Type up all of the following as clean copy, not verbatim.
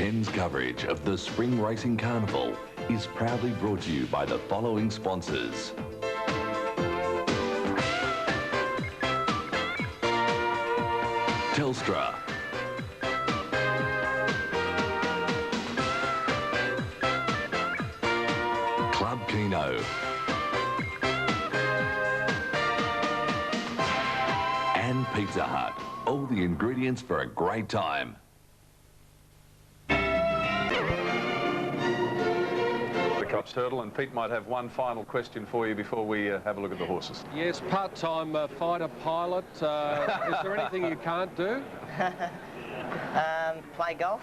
10's coverage of the Spring Racing Carnival is proudly brought to you by the following sponsors. Telstra. Club Kino. And Pizza Hut. All the ingredients for a great time. Cops Hurdle, and Pete might have one final question for you before we have a look at the horses. Yes, part-time fighter pilot. Is there anything you can't do? Play golf.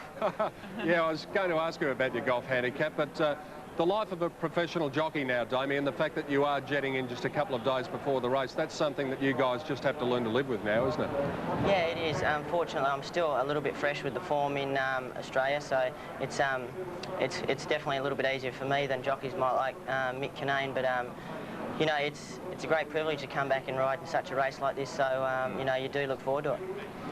Yeah, I was going to ask you about your golf handicap, but the life of a professional jockey now, Damien, the fact that you are jetting in just a couple of days before the race, that's something that you guys just have to learn to live with now, isn't it? Yeah, it is. Unfortunately, I'm still a little bit fresh with the form in Australia, so it's definitely a little bit easier for me than jockeys might like Mick Kinane, but you know, it's a great privilege to come back and ride in such a race like this, so you know, you do look forward to it.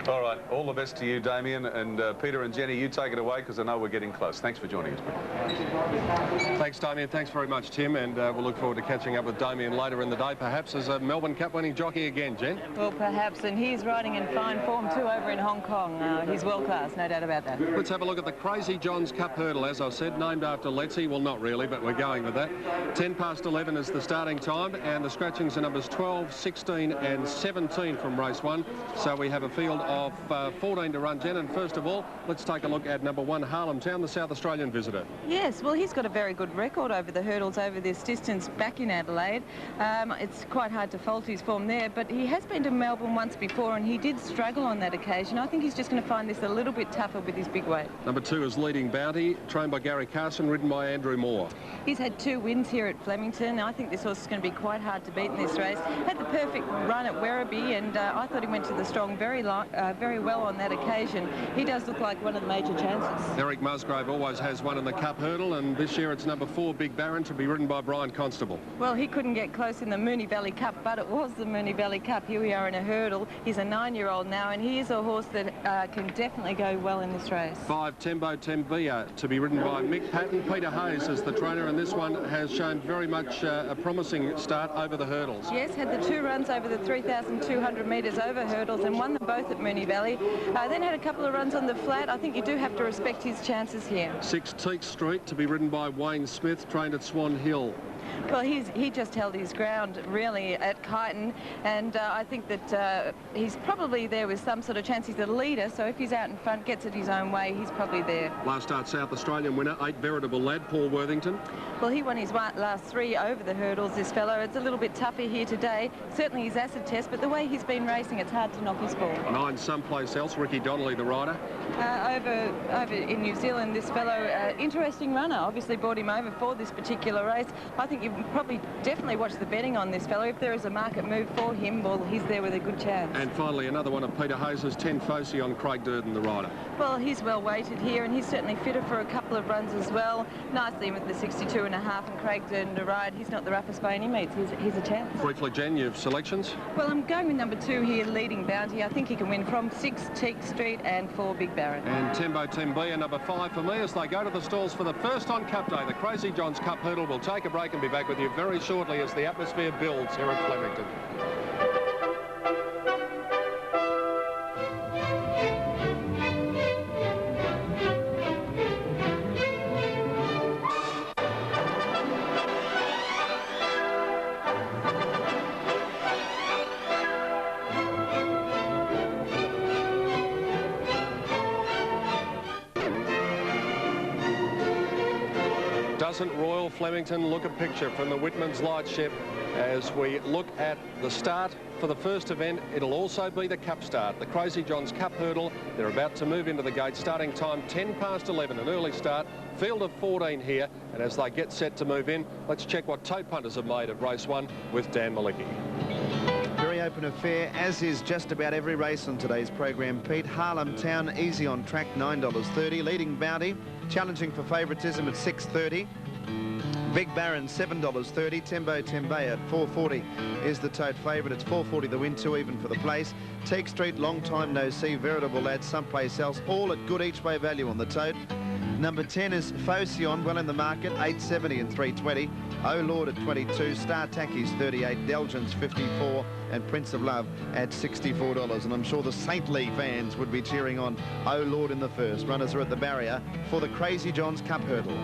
All right, all the best to you, Damien, and Peter and Jenny, you take it away because I know we're getting close. Thanks for joining us. Thanks, Damien. Thanks very much, Tim, and we'll look forward to catching up with Damien later in the day, perhaps as a Melbourne Cup winning jockey again, Jen. Well, perhaps, and he's riding in fine form too over in Hong Kong. He's world class, no doubt about that. Let's have a look at the Crazy John's Cup Hurdle, as I said, named after Letzi. Well, not really, but we're going with that. 10 past 11 is the starting time, and the scratchings are numbers 12, 16 and 17 from race 1. So we have a field of 14 to run, Jen, and first of all, let's take a look at number 1, Harlem Town, the South Australian visitor. Yes, well, he's got a very good record over the hurdles over this distance back in Adelaide. It's quite hard to fault his form there, but he has been to Melbourne once before and he did struggle on that occasion. I think he's just going to find this a little bit tougher with his big weight. Number 2 is Leading Bounty, trained by Gary Carson, ridden by Andrew Moore. He's had 2 wins here at Flemington. I think this horse is going to be quite hard to beat in this race. Had the perfect run at Werribee, and I thought he went to the strong very well on that occasion. He does look like one of the major chances. Eric Musgrave always has one in the Cup Hurdle, and this year it's number 4, Big Baron, to be ridden by Brian Constable. Well, he couldn't get close in the Moonee Valley Cup, but it was the Moonee Valley Cup. Here we are in a hurdle. He's a 9-year-old now, and he is a horse that can definitely go well in this race. 5, Tembo Tembia, to be ridden by Mick Patton. Peter Hayes is the trainer, and this one has shown very much a promising start over the hurdles. Yes, had the 2 runs over the 3,200 metres over hurdles and won them both at Moonee Valley. Then had a couple of runs on the flat. I think you do have to respect his chances here. 6, Teak Street, to be ridden by Wayne Smith, trained at Swan Hill. Well, he just held his ground, really, at Kyneton, and I think that he's probably there with some sort of chance. He's a leader, so if he's out in front, gets it his own way, he's probably there. Last start South Australian winner, 8, Veritable Lad, Paul Worthington. Well, he won his last 3 over the hurdles, this fellow. It's a little bit tougher here today. Certainly his acid test, but the way he's been racing, it's hard to knock his ball. 9, Someplace Else, Ricky Donnelly, the rider. Over in New Zealand, this fellow, interesting runner, obviously brought him over for this particular race. I think you've probably definitely watch the betting on this fellow. If there is a market move for him, well, he's there with a good chance. And finally, another one of Peter Hayes' 10, Foci, on Craig Durden, the rider. Well, he's well weighted here, and he's certainly fitter for a couple of runs as well. Nicely with the 62.5 and Craig Durden to ride. He's not the roughest by any means. He's a chance. Briefly, Jen, your selections? Well, I'm going with number 2 here, Leading Bounty. I think he can win from 6, Teak Street, and 4, Big Baron. And Tembo Tembia, number 5 for me, as they go to the stalls for the first on Cup Day. The Crazy John's Cup Hurdle. We'll take a break and be back with you very shortly as the atmosphere builds here at Flemington. Doesn't Royal Flemington look a picture from the Whitman's Lightship as we look at the start for the first event? It'll also be the Cup start, the Crazy John's Cup Hurdle. They're about to move into the gate. Starting time 10 past 11, an early start. Field of 14 here, and as they get set to move in, let's check what tote punters have made of race 1 with Dan Malicki. Very open affair, as is just about every race on today's program, Pete. Harlem Town, easy on track, $9.30. Leading Bounty, challenging for favouritism at $6.30. Big Baron, $7.30. Tembo Tembia at $4.40 is the tote favourite. It's $4.40 the win, 2 even for the place. Teague Street, Long Time No See, Veritable Lad, Someplace Else, all at good each way value on the tote. Number 10 is Phocion, well in the market, 870 and 320. Oh Lord at 22, Star Tacky's 38, Delgence 54, and Prince of Love at $64. And I'm sure the saintly fans would be cheering on Oh Lord in the first. Runners are at the barrier for the Crazy John's Cup Hurdle.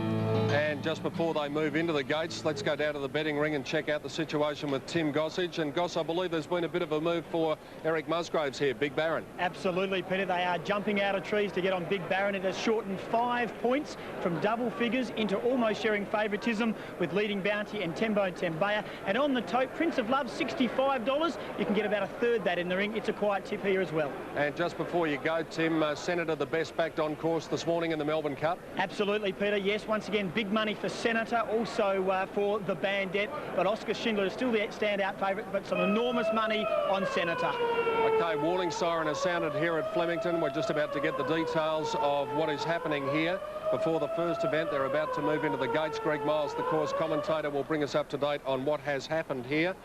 And just before they move into the gates, let's go down to the betting ring and check out the situation with Tim Gossage. And Goss, I believe there's been a bit of a move for Eric Musgraves here, Big Baron. Absolutely, Peter. They are jumping out of trees to get on Big Baron. It has shortened 5 points from double figures into almost sharing favouritism with Leading Bounty and Tembo Tembea. And on the tote, Prince of Love, $65. You can get about a third that in the ring. It's a quiet tip here as well. And just before you go, Tim, Senator, the best backed on course this morning in the Melbourne Cup. Absolutely, Peter. Yes, once again, big money for Senator, also for the Bandit. But Oscar Schindler is still the standout favourite, but some enormous money on Senator. Okay, warning siren has sounded here at Flemington. We're just about to get the details of what is happening here. Before the first event, they're about to move into the gates. Greg Miles, the course commentator, will bring us up to date on what has happened here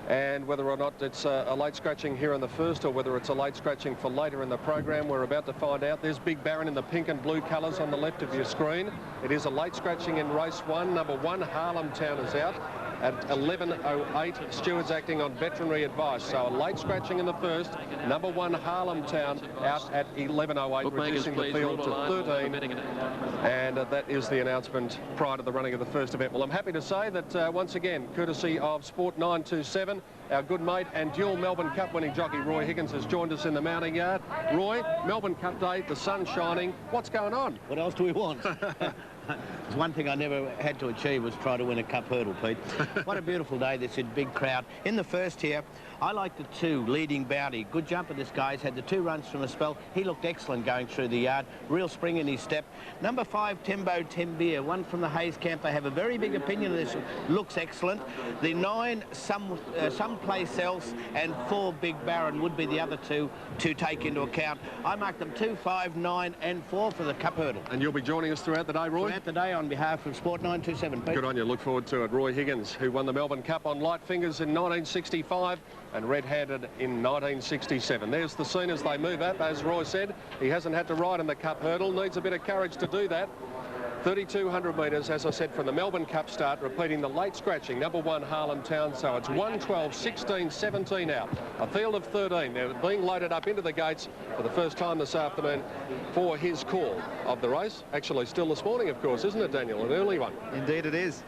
and whether or not it's a late scratching here in the first or whether it's a late scratching for later in the program. We're about to find out. There's Big Baron in the pink and blue colours on the left of your screen. It is a late scratching in race 1. Number 1, Harlem Town, is out at 11:08. Stewards acting on veterinary advice. So a late scratching in the first. Number 1, Harlem Town, out at 11:08, reducing the field to 13. And that is the announcement prior to the running of the first event. Well, I'm happy to say that once again, courtesy of Sport 927, our good mate and dual Melbourne Cup winning jockey Roy Higgins has joined us in the mounting yard. Roy, Melbourne Cup day, the sun's shining. What's going on? What else do we want? There's one thing I never had to achieve was try to win a cup hurdle, Pete. What a beautiful day. This is a big crowd. In the first here, I like the 2, Leading Bounty. Good jumper, this guy. He's had the 2 runs from a spell. He looked excellent going through the yard. Real spring in his step. Number 5, Tembo Tembea, one from the Hayes camp. I have a very big opinion of this. Looks excellent. The 9, Someplace Else, and 4, Big Baron would be the other 2 to take into account. I marked them 2, 5, 9, and 4 for the cup hurdle. And you'll be joining us throughout the day, Roy? Throughout the day on behalf of Sport 927, Pete. Good on you. Look forward to it. Roy Higgins, who won the Melbourne Cup on light fingers in 1965 and red-handed in 1967. There's the scene as they move up. As Roy said, he hasn't had to ride in the cup hurdle. Needs a bit of courage to do that. 3,200 metres, as I said, from the Melbourne Cup start, repeating the late scratching. Number 1, Harlem Town. So it's 1, 12, 16, 17 out. A field of 13. They're being loaded up into the gates for the first time this afternoon for his call of the race. Actually, still this morning, of course, isn't it, Daniel? An early one. Indeed it is.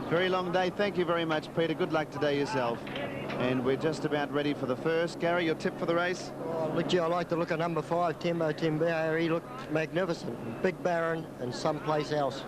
Very long day. Thank you very much, Peter. Good luck today yourself. And we're just about ready for the first. Gary, your tip for the race? Oh, look, I like to look at number 5, Tembo Tembea. He looked magnificent. Big Baron and Someplace Else.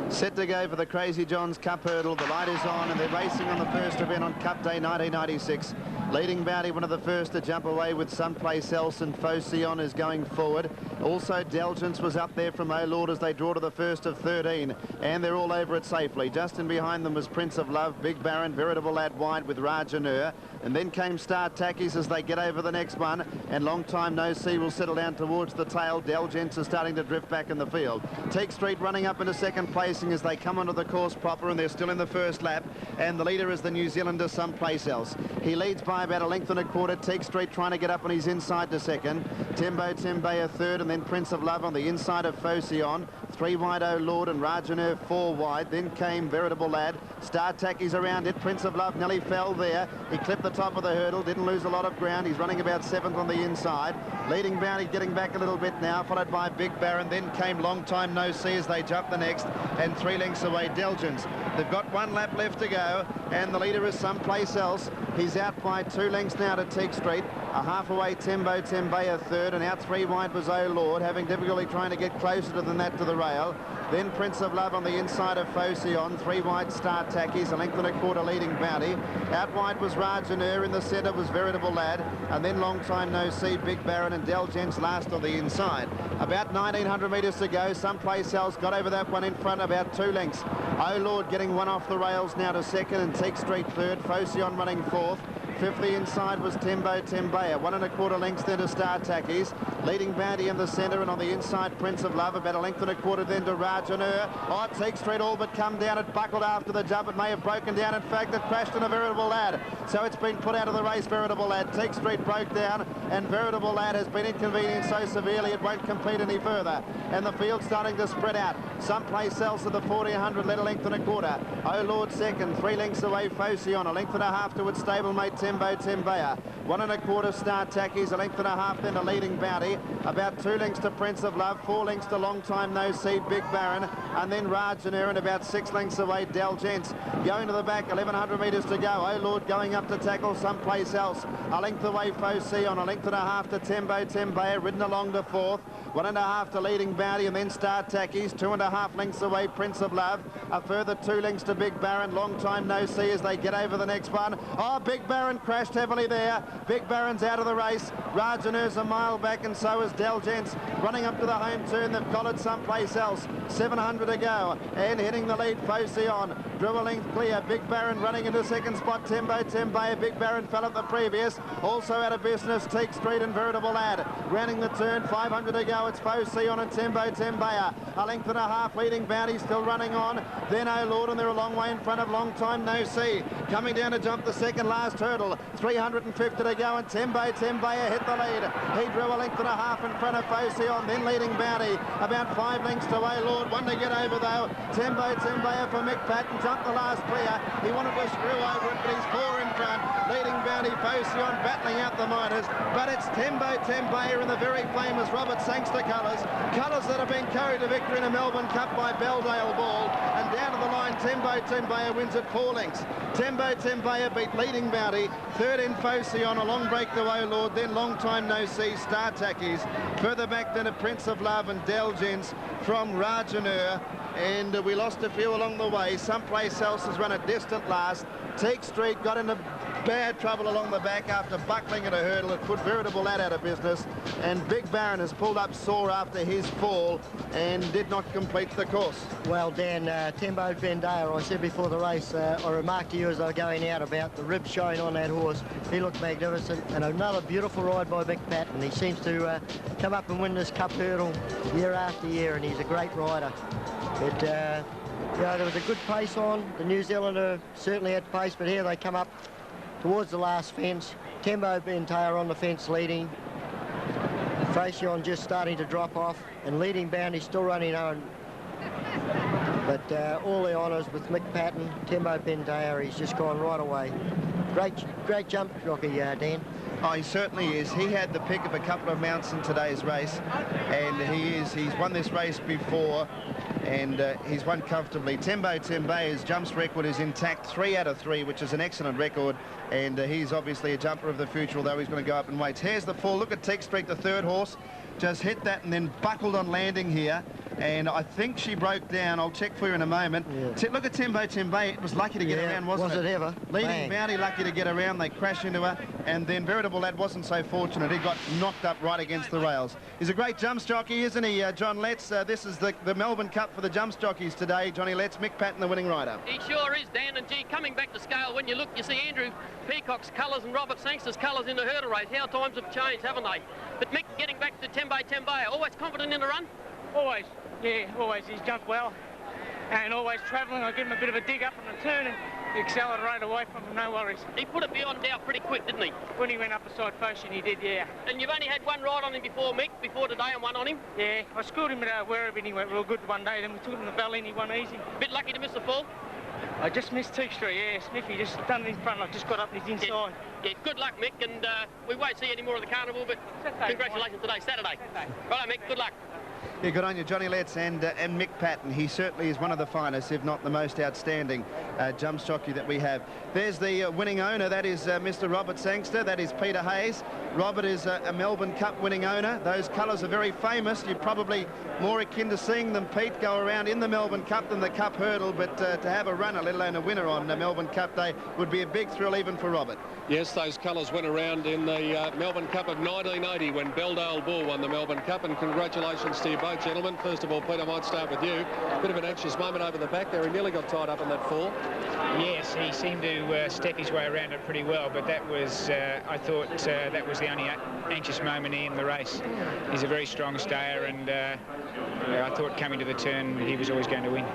Set to go for the Crazy John's Cup Hurdle. The light is on and they're racing on the first event on Cup Day 1996. Leading Bounty, one of the first to jump away with Someplace Else, and Phocion is going forward. Also, Delgence was up there from Oh Lord as they draw to the first of 13, and they're all over it safely. Just in behind them was Prince of Love, Big Baron, Veritable Lad wide with Rajanur, and then came Star Tackies as they get over the next one, and Long Time No See will settle down towards the tail. Delgence is starting to drift back in the field. Teague Street running up into second placing as they come onto the course proper, and they're still in the first lap, and the leader is the New Zealander Someplace Else. He leads by about 1.25 lengths. Teague Street trying to get up on his inside to second. Tembo Tembea third, and then Prince of Love on the inside of Phocion. 3 wide Oh Lord and Rajanur 4 wide. Then came Veritable Lad. Star Tackies around it. Prince of Love nearly fell there. He clipped the top of the hurdle, didn't lose a lot of ground. He's running about 7th on the inside. Leading Bounty getting back a little bit now, followed by Big Baron. Then came Long Time No See as they jump the next, and 3 lengths away Delgence. They've got 1 lap left to go, and the leader is Someplace Else. He's out by 2 lengths now to Teague Street. A half away Tembo Tembea third, and out 3 wide was Oh Lord, having difficulty trying to get closer than that to the rail. Then Prince of Love on the inside of Phocion. 3 wide Star Tackies, 1.25 lengths Leading Bounty. Out wide was Rajanur, in the centre was Veritable Lad, and then Long Time No See, Big Baron, and Delgence last on the inside. About 1,900 metres to go. Someplace Else got over that one in front, about 2 lengths. Oh Lord getting 1 off the rails now to second, and Teague Street third. Phocion running 4th. 5th the inside was Tembo Tembea. 1.25 lengths then to Star Tackies. Leading Bounty in the centre, and on the inside, Prince of Love, about a length and a quarter then to Rajanur. Oh, Teague Street all but come down. It buckled after the jump. It may have broken down. In fact, it crashed in a Veritable Lad. So it's been put out of the race, Veritable Lad. Teague Street broke down, and Veritable Lad has been inconvenienced so severely it won't compete any further. And the field's starting to spread out. Someplace else at the 1400, let a length and a quarter. Oh Lord second, 3 lengths away, Focion. A length and a half to its stablemate, Tembo Tembea. 1 1/4 Star Tackies, a length and a half then to Leading Bounty. About 2 lengths to Prince of Love, 4 lengths to Long Time No Seed, Big Baron, and then Rajanur, and about 6 lengths away, Del Gents. Going to the back, 1100 metres to go. Oh Lord going up to tackle someplace else. A length away, Focion. A length and a half to Tembo Tembea, ridden along to 4th. 1 1/2 to Leading Bounty, and then Star Tackies. 2 1/2 lengths away, Prince of Love. A further 2 lengths to Big Baron. Long Time No See as they get over the next one. Oh, Big Baron crashed heavily there. Big Baron's out of the race. Rajanur's a mile back, and so is Del Gents. Running up to the home turn, they've collared someplace else. 700 to go, and hitting the lead, Focion. Drew a length clear. Big Baron running into second spot, Tembo Tembea. Big Baron fell at the previous. Also out of business, Teague Street and Veritable Lad. Rounding the turn, 500 to go. It's Focion and Tembo Tembea. A length and a half, Leading Bounty still running on. Then Oh Lord, and they're a long way in front of Long Time No See. Coming down to jump the second last hurdle. 350 to go, and Tembo Tembea hit the lead. He drew a length and a half in front of Focion, then Leading Bounty. About 5 lengths to Oh Lord. 1 to get over though. Tembo Tembea for Mick Patton. Jumped the last clear. He wanted to screw over it, but he's 4 in front. Leading Bounty, Focion battling out the minors. But it's Tembo Tembea in the very famous Robert Sangster colours. Colours that have been carried to victory in a Melbourne Cup by Belldale Ball. And down to the line, Tembo Tembea wins at 4 lengths. Tembo Tembea beat Leading Bounty. 3rd in Focion, a long break to Oh Lord, then Long Time No See, Star Tackies. Further back then a Prince of Love and Del Gents from Rajanur. And we lost a few along the way. Someplace else has run a distant last. Teague Street got into bad trouble along the back after buckling at a hurdle. It put Veritable Lad out of business. And Big Baron has pulled up sore after his fall and did not complete the course. Well, Dan, Tembo Tembea, I said before the race, I remarked to you as they were going out about the ribs showing on that horse. He looked magnificent, and another beautiful ride by Mick Patton. He seems to come up and win this Cup hurdle year after year, and he's a great rider. But, you know, there was a good pace on. The New Zealander certainly had pace, but here they come up towards the last fence. Tembo Tembea on the fence leading. Focion just starting to drop off, and Leading Bounty still running on. But all the honours with Mick Patton. Tembo Tembea, he's just gone right away. Great jump jockey, Dan. Oh, he certainly is. He had the pick of a couple of mounts in today's race, and he's won this race before, and he's won comfortably. Tembo Tembea's jumps record is intact, 3 out of 3, which is an excellent record, and he's obviously a jumper of the future, although he's going to go up in weights. Here's the fall. Look at Teague Street, the 3rd horse. Just hit that and then buckled on landing here, and I think she broke down. I'll check for you in a moment. Yeah. Look at Tembo Tembea. It was lucky to get around, wasn't it? Was it ever? Leading Bounty lucky to get around. They crash into her, and then Veritable Lad wasn't so fortunate. He got knocked up right against the rails. He's a great jumps jockey, isn't he, John Letts? This is the Melbourne Cup for the jumps jockeys today. Johnny Letts, Mick Patton, the winning rider. He sure is, Dan. And gee, coming back to scale, when you look, you see Andrew Peacock's colours and Robert Sangster's colours in the hurdle race. How times have changed, haven't they? But Mick, getting back to Tembo Tembea, always confident in the run? Always, yeah, always. He's jumped well and always travelling. I give him a bit of a dig up on the turn and accelerate away from him, no worries. He put it beyond doubt pretty quick, didn't he? When he went up beside Focion, he did, yeah. And you've only had one ride on him before, Mick, before today, and one on him? Yeah, I schooled him at Werribee and he went real good one day. Then we took him to Valley and he won easy. Bit lucky to miss the fall? I just missed Teague Street, yeah. Smithy just done it in front. I just got up his inside. Yeah, good luck, Mick, and we won't see any more of the carnival, but congratulations today, Saturday. Right, Mick, good luck. Yeah, good on you, Johnny Letts and Mick Patton. He certainly is one of the finest, if not the most outstanding jumps jockey that we have. There's the winning owner. That is Mr. Robert Sangster. That is Peter Hayes. Robert is a Melbourne Cup winning owner. Those colours are very famous. You're probably more akin to seeing them, Pete, go around in the Melbourne Cup than the Cup hurdle, but to have a runner, let alone a winner on Melbourne Cup Day, would be a big thrill even for Robert. Yes, those colours went around in the Melbourne Cup of 1980 when Belldale Bull won the Melbourne Cup, and congratulations to you both. right, gentlemen. First of all, Pete, I might start with you. Bit of an anxious moment over the back there. He nearly got tied up in that fall. Yes, he seemed to step his way around it pretty well, but that was, I thought, that was the only anxious moment in the race. He's a very strong stayer, and I thought coming to the turn, he was always going to win.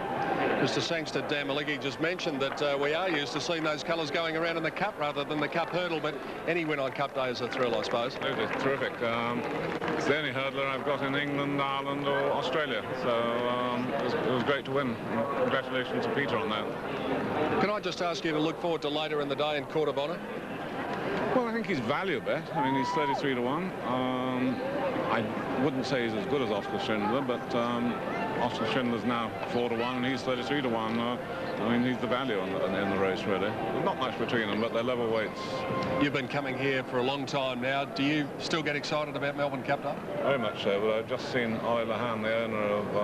Mr. Sangster, Dan Malicki just mentioned that we are used to seeing those colours going around in the Cup rather than the Cup hurdle, but any win on Cup Day is a thrill, I suppose. It's terrific. It's the only hurdler I've got in England, Ireland or Australia, so it was great to win. Congratulations to Peter on that. Can I just ask you to look forward to later in the day in Court of Honour? Well, I think he's value bet. I mean, he's 33 to 1. I wouldn't say he's as good as Oscar Schindler, but Oscar Schindler's now 4 to 1 and he's 33 to 1. I mean, he's the value in the race, really. There's not much between them, but they're level weights. You've been coming here for a long time now. Do you still get excited about Melbourne Cup Day? Very much so, but I've just seen Ollie Lahan, the owner of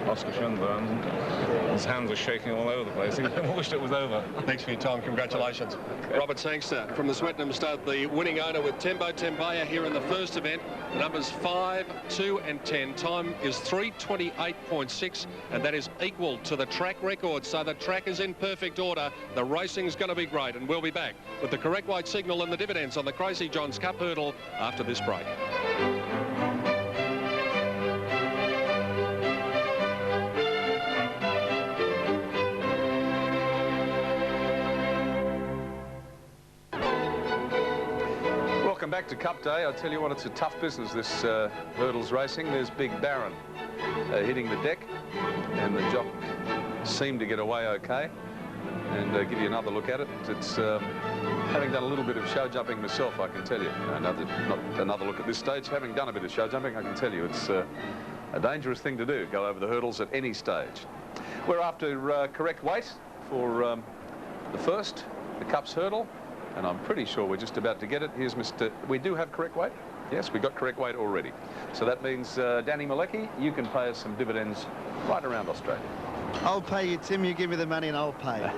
Oscar Schindler, and his hands are shaking all over the place. He wished it was over. Thanks for your time. Congratulations. Okay. Robert Sangster from the Swettenham Stud, the winning owner with Tembo Tembaya here in the first event. Numbers 5, 2 and 10. Time is 3:28.6, and that is equal to the track record. So the track is in perfect order. The racing's going to be great, and we'll be back with the correct weight signal and the dividends on the Crazy John's Cup hurdle after this break. Welcome back to Cup Day. I tell you what, it's a tough business, this hurdles racing. There's Big Baron hitting the deck, and the jock seemed to get away okay. And give you another look at it. It's having done a little bit of show jumping myself, I can tell you. Not another look at this stage. Having done a bit of show jumping, I can tell you it's a dangerous thing to do, go over the hurdles at any stage. We're after correct weight for the first, the Cup's hurdle, and I'm pretty sure we're just about to get it. Here's Mr. We do have correct weight. Yes, we got correct weight already. So that means, Danny Malecki, you can pay us some dividends right around Australia. I'll pay you, Tim. You give me the money and I'll pay.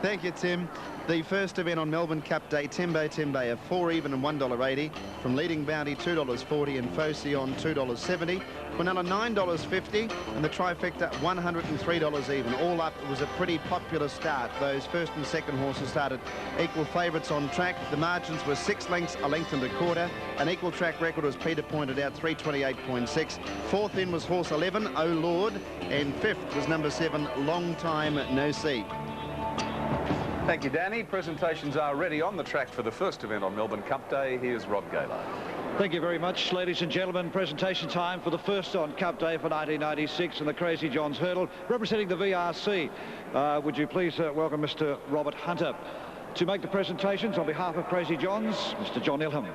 Thank you, Tim. The first event on Melbourne Cup Day, Tembo Tembaya, 4 even and $1.80. From Leading Bounty, $2.40, and Focyon, $2.70. Quinella, $9.50, and the trifecta, $103 even. All up, it was a pretty popular start. Those first and second horses started equal favourites on track. The margins were 6 lengths, a length and a quarter. An equal track record, as Peter pointed out, 3:28.6. Fourth in was horse 11, Oh Lord, and fifth was number 7, Long Time No See. Thank you, Danny. Presentations are ready on the track for the first event on Melbourne Cup Day. Here's Rob Gaylord. Thank you very much, ladies and gentlemen. Presentation time for the first on Cup Day for 1996 and the Crazy John's hurdle. Representing the VRC, would you please welcome Mr. Robert Hunter. To make the presentations on behalf of Crazy John's, Mr. John Ilham.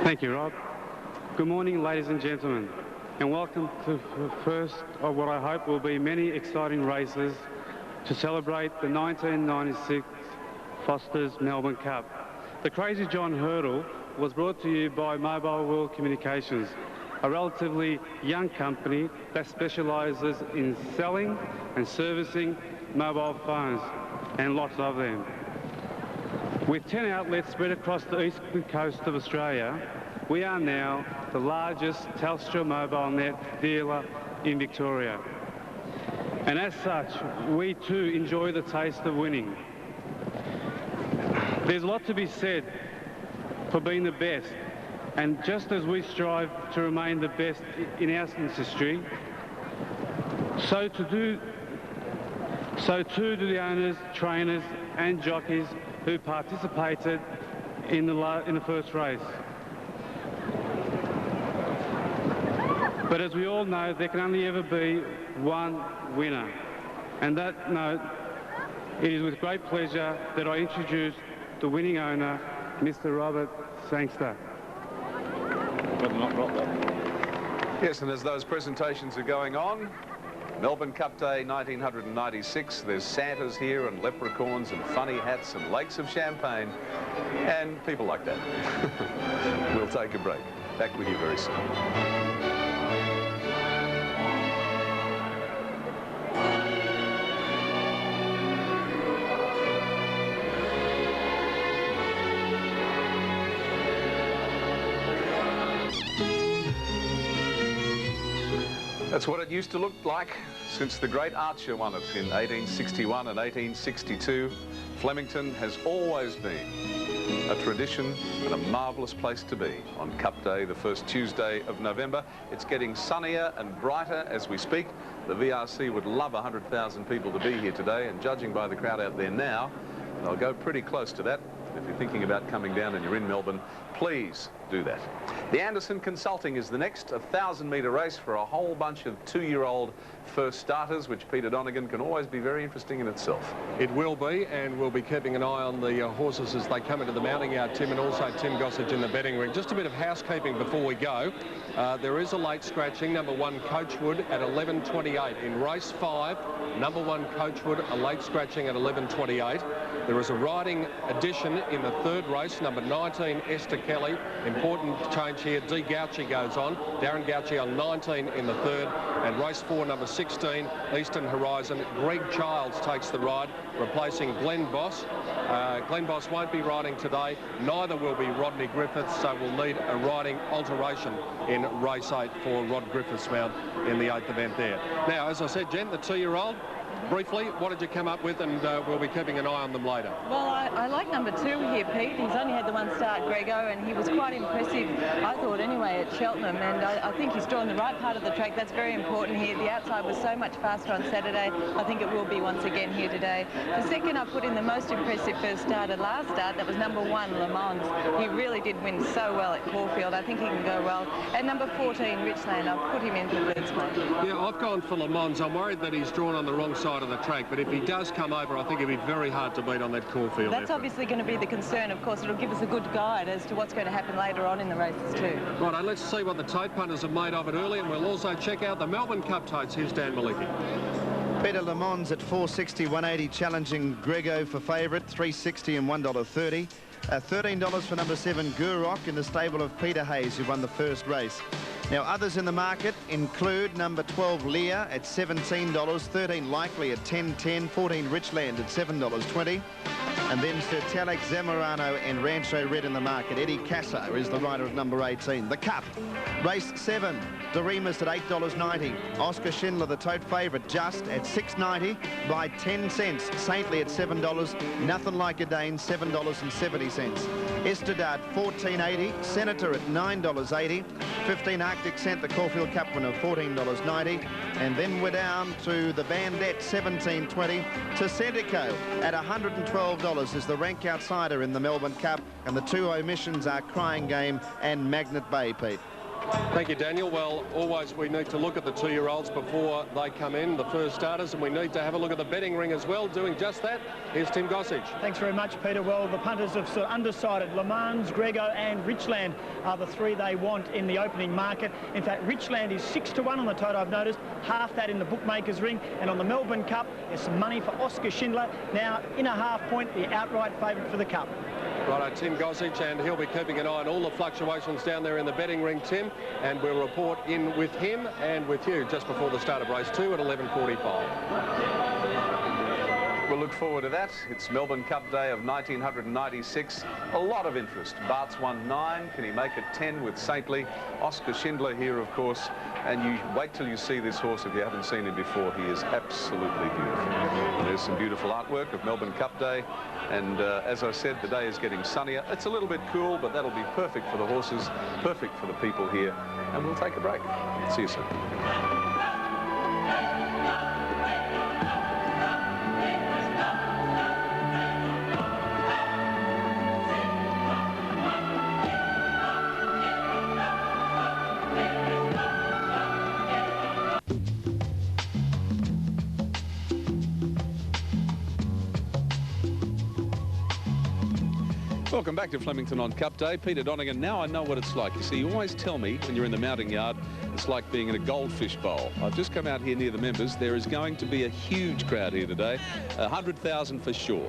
Thank you, Rob. Good morning, ladies and gentlemen, and welcome to the first of what I hope will be many exciting races to celebrate the 1996 Foster's Melbourne Cup. The Crazy John Hurdle was brought to you by Mobile World Communications, a relatively young company that specialises in selling and servicing mobile phones, and lots of them. With 10 outlets spread across the eastern coast of Australia, we are now the largest Telstra mobile net dealer in Victoria. And as such, we too enjoy the taste of winning. There's a lot to be said for being the best, and just as we strive to remain the best in our industry, so too do the owners, trainers and jockeys who participated in the first race. But as we all know, there can only ever be one winner. And that note, it is with great pleasure that I introduce the winning owner, Mr. Robert Sangster. Better not drop that. Yes, and as those presentations are going on, Melbourne Cup Day 1996, there's Santas here and leprechauns and funny hats and lakes of champagne and people like that. We'll take a break. Back with you very soon. That's what it used to look like since the great Archer won it in 1861 and 1862. Flemington has always been a tradition and a marvellous place to be on Cup Day, the first Tuesday of November. It's getting sunnier and brighter as we speak. The VRC would love 100,000 people to be here today, and judging by the crowd out there now, they'll go pretty close to that. If you're thinking about coming down and you're in Melbourne, please do that. The Anderson Consulting is the next 1,000-metre race for a whole bunch of 2-year-old first starters, which Peter Donegan can always be very interesting in itself. It will be, and we'll be keeping an eye on the horses as they come into the mounting yard, Tim, and also Tim Gossage in the betting ring. Just a bit of housekeeping before we go. There is a late scratching, number 1 Coachwood at 11:28. In race 5, number 1 Coachwood, a late scratching at 11:28. There is a riding addition in the 3rd race, number 19 Esther Kelly. Important change here, D. Gauchi goes on. Darren Gauchi on 19 in the 3rd. And race 4, number 16, Eastern Horizon. Greg Childs takes the ride, replacing Glenn Boss. Glenn Boss won't be riding today. Neither will be Rodney Griffiths, so we'll need a riding alteration in race 8 for Rod Griffiths' mount in the 8th event there. Now, as I said, Jen, the 2-year-old, briefly, what did you come up with, and we'll be keeping an eye on them later? Well, I like number 2 here, Pete. He's only had the 1 start, Grego, and he was quite impressive, I thought, anyway, at Cheltenham, and I think he's drawn the right part of the track. That's very important here. The outside was so much faster on Saturday. I think it will be once again here today. The second I put in the most impressive first starter last start, that was number 1, Le Mans. He really did win so well at Caulfield. I think he can go well. And number 14, Richland, I've put him in for third spot. Yeah, I've gone for Le Mans. I'm worried that he's drawn on the wrong side of the track, but if he does come over, I think it'll be very hard to beat on that Caulfield. That's obviously going to be the concern. Of course, it'll give us a good guide as to what's going to happen later on in the races too. Right, let's see what the tote punters have made of it early, and we'll also check out the Melbourne Cup totes. Here's Dan Malicki. Peter Le Mans at 460, 180, challenging Grego for favourite, 360 and $1.30. $13 for number 7, Gurok, in the stable of Peter Hayes, who won the first race. Now, others in the market include number 12, Leah, at $17, 13 Likely at $10.10, 14 Richland at $7.20. And then Sir Talek Zamorano and Rancho Red in the market. Eddie Casso is the rider of number 18. The Cup, race 7, Doremus at $8.90. Oscar Schindler, the tote favourite, just at $6.90 by 10 cents. Saintly at $7. Nothing Like a Dane, $7.70. Estradad, $14.80. Senator at $9.80. 15 Arctic Scent, the Caulfield Cup winner, $14.90. And then we're down to the Bandette, $17.20. Tesentico at $112 is the rank outsider in the Melbourne Cup. And the 2 omissions are Crying Game and Magnet Bay, Pete. Thank you, Daniel. Well, always we need to look at the 2-year-olds before they come in, the first starters, and we need to have a look at the betting ring as well. Doing just that, here's Tim Gossage. Thanks very much, Peter. Well, the punters have sort of undecided. Le Mans, Grego and Richland are the 3 they want in the opening market. In fact, Richland is 6-1 on the total, I've noticed. Half that in the bookmakers ring. And on the Melbourne Cup, there's some money for Oscar Schindler. Now, in a half point, the outright favourite for the Cup. Righto, Tim Gossage, and he'll be keeping an eye on all the fluctuations down there in the betting ring, Tim, and we'll report in with him and with you just before the start of race 2 at 11:45. We'll look forward to that. It's Melbourne Cup Day of 1996. A lot of interest. Bart's won 9. Can he make it 10 with Saintly? Oscar Schindler here, of course. And you wait till you see this horse if you haven't seen him before. He is absolutely beautiful. And there's some beautiful artwork of Melbourne Cup Day. And as I said, the day is getting sunnier. It's a little bit cool, but that'll be perfect for the horses, perfect for the people here. And we'll take a break. See you soon. Welcome back to Flemington on Cup Day. Peter Donegan. Now I know what it's like. You see, you always tell me when you're in the mounting yard, it's like being in a goldfish bowl. I've just come out here near the members. There is going to be a huge crowd here today, 100,000 for sure.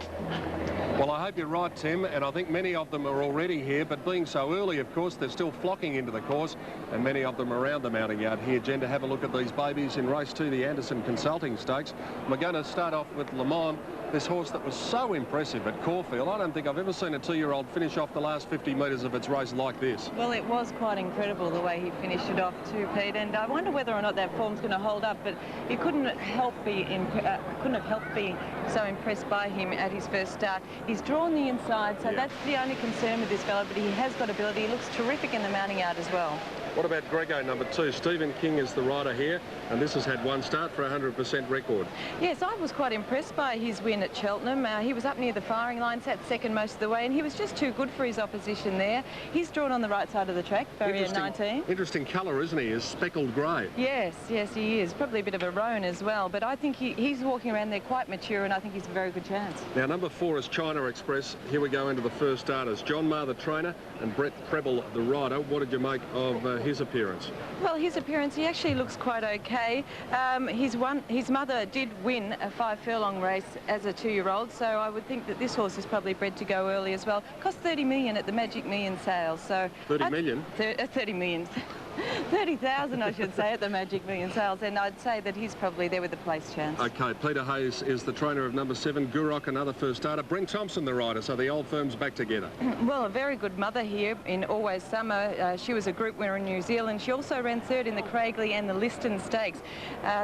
Well, I hope you're right, Tim, and I think many of them are already here, but being so early, of course, they're still flocking into the course, and many of them around the mounting yard here, Jen, to have a look at these babies in race 2, the Anderson Consulting Stakes. We're going to start off with Le Mans, this horse that was so impressive at Caulfield. I don't think I've ever seen a 2-year-old finish off the last 50 metres of its race like this. Well, it was quite incredible the way he finished it off too, Pete, and I wonder whether or not that form's going to hold up, but you couldn't have helped being so impressed by him at his first start. He's drawn the inside, so that's the only concern with this fella, but he has got ability. He looks terrific in the mounting yard as well. What about Grego, number 2? Stephen King is the rider here, and this has had one start for a 100% record. Yes, I was quite impressed by his win at Cheltenham. He was up near the firing line, sat second most of the way, and he was just too good for his opposition there. He's drawn on the right side of the track, barrier 19. Interesting colour, isn't he? Is speckled grey. Yes, he is. Probably a bit of a roan as well, but I think he's walking around there quite mature, and I think he's a very good chance. Now, number 4 is China Express. Here we go into the first starters. John Maher, the trainer, and Brett Preble, the rider. What did you make of his appearance? Well, his appearance, he actually looks quite okay. His mother did win a 5-furlong race as a 2-year-old, so I would think that this horse is probably bred to go early as well. Cost 30 million at the Magic Million sales, so 30 million? 30 million. 30,000, I should say, at the Magic Million sales, and I'd say that he's probably there with a place chance. OK, Peter Hayes is the trainer of number 7, Gurok, another first starter. Brent Thompson, the rider, so the old firm's back together. Well, a very good mother here in Always Summer. She was a group winner in New Zealand. She also ran third in the Craigley and the Liston Stakes.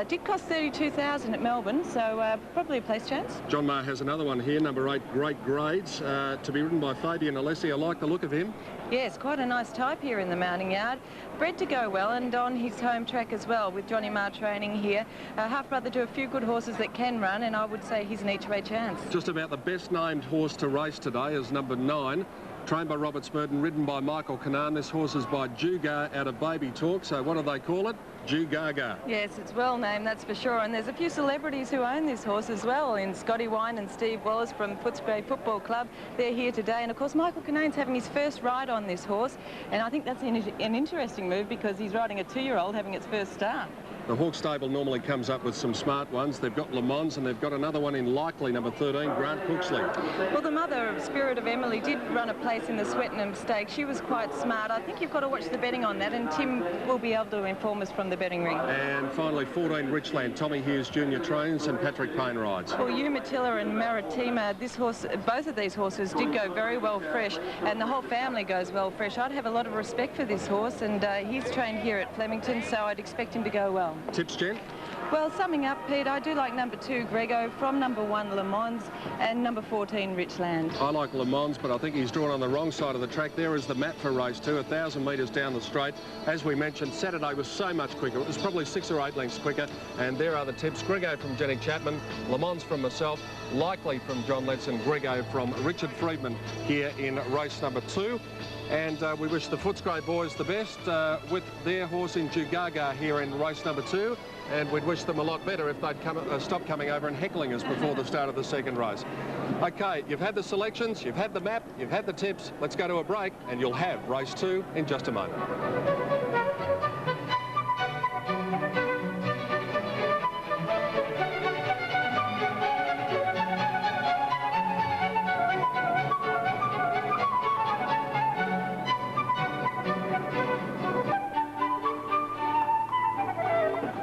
Did cost 32,000 at Melbourne, so probably a place chance. John Maher has another one here, number 8, Great Grades, to be ridden by Fabian Alessi. I like the look of him. Yes, quite a nice type here in the mounting yard. Bred to go well and on his home track as well with Johnny Marr training here. Half-brother to a few good horses that can run, and I would say he's an each-way chance. Just about the best named horse to race today is number 9. Trained by Robert Spurton, ridden by Michael Canaan. This horse is by Jugar out of Baby Talk. So what do they call it? Jugaga. Yes, it's well named, that's for sure. And there's a few celebrities who own this horse as well, in Scotty Wine and Steve Wallace from Footscray Football Club. They're here today. And of course, Michael Canaan's having his first ride on this horse. And I think that's an interesting move because he's riding a 2-year-old having its first start. The Hawke Stable normally comes up with some smart ones. They've got Le Mans and they've got another one in Likely, number 13, Grant Cooksley. Well, the mother of Spirit of Emily did run a place in the Swettenham Stakes. She was quite smart. I think you've got to watch the betting on that, and Tim will be able to inform us from the betting ring. And finally, 14, Richland. Tommy Hughes Jr. trains and Patrick Payne rides. Well, Umatilla and Maritima, both of these horses did go very well fresh, and the whole family goes well fresh. I'd have a lot of respect for this horse, and he's trained here at Flemington, so I'd expect him to go well. Tips, Jen? Well, summing up, Pete, I do like number 2, Grego, from number 1, Le Mans, and number 14, Richland. I like Le Mans, but I think he's drawn on the wrong side of the track. There is the map for race 2, 1,000 metres down the straight. As we mentioned, Saturday was so much quicker. It was probably 6 or 8 lengths quicker, and there are the tips. Grego from Jenny Chapman, Le Mans from myself, Likely from John Letson, Grego from Richard Friedman here in race number 2. And we wish the Footscray boys the best with their horse in Jugaga here in race number 2. And we'd wish them a lot better if they'd stop coming over and heckling us before the start of the second race. OK, you've had the selections, you've had the map, you've had the tips. Let's go to a break and you'll have race 2 in just a moment.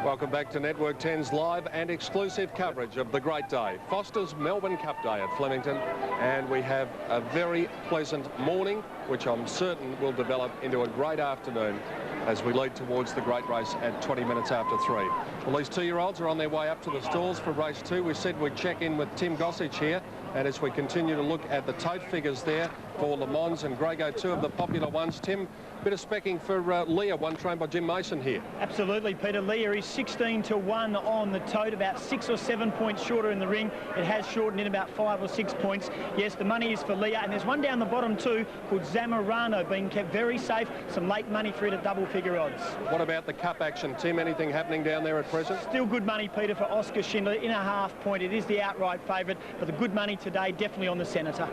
Welcome back to Network 10's live and exclusive coverage of the great day, Foster's Melbourne Cup Day at Flemington, and we have a very pleasant morning, which I'm certain will develop into a great afternoon as we lead towards the great race at 20 minutes after 3. Well, these 2-year-olds are on their way up to the stalls for race 2. We said we'd check in with Tim Gossage here, and as we continue to look at the tote figures there for Le Mans and Grego, 2 of the popular ones. Tim, bit of specking for Leah, one trained by Jim Mason here. Absolutely, Peter. Leah is 16-1 on the tote, about 6 or 7 points shorter in the ring. It has shortened in about 5 or 6 points. Yes, the money is for Leah, and there's one down the bottom too called Zamorano, being kept very safe. Some late money for it at double-figure odds. What about the cup action, Tim? Anything happening down there at present? Still good money, Peter, for Oscar Schindler in a half point. It is the outright favourite, but the good money today definitely on the Senator.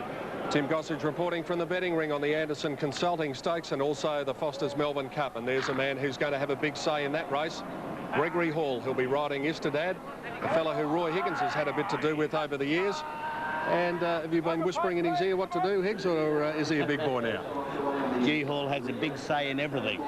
Tim Gossage reporting from the betting ring on the Anderson Consulting Stakes and also the Foster's Melbourne Cup. And there's a man who's going to have a big say in that race, Gregory Hall. He'll be riding Istedad, a fellow who Roy Higgins has had a bit to do with over the years. And have you been whispering in his ear what to do, Higgs, or is he a big boy now? G Hall has a big say in everything.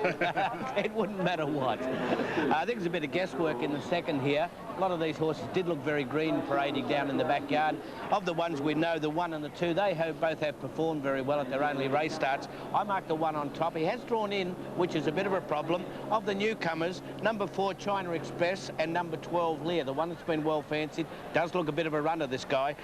It wouldn't matter what. I think there's a bit of guesswork in the second here. A lot of these horses did look very green parading down in the backyard. Of the ones we know, the 1 and the 2, they both have performed very well at their only race starts. I marked the 1 on top. He has drawn in, which is a bit of a problem. Of the newcomers, number 4, China Express, and number 12, Lear, the one that's been well fancied. Does look a bit of a runner, this guy.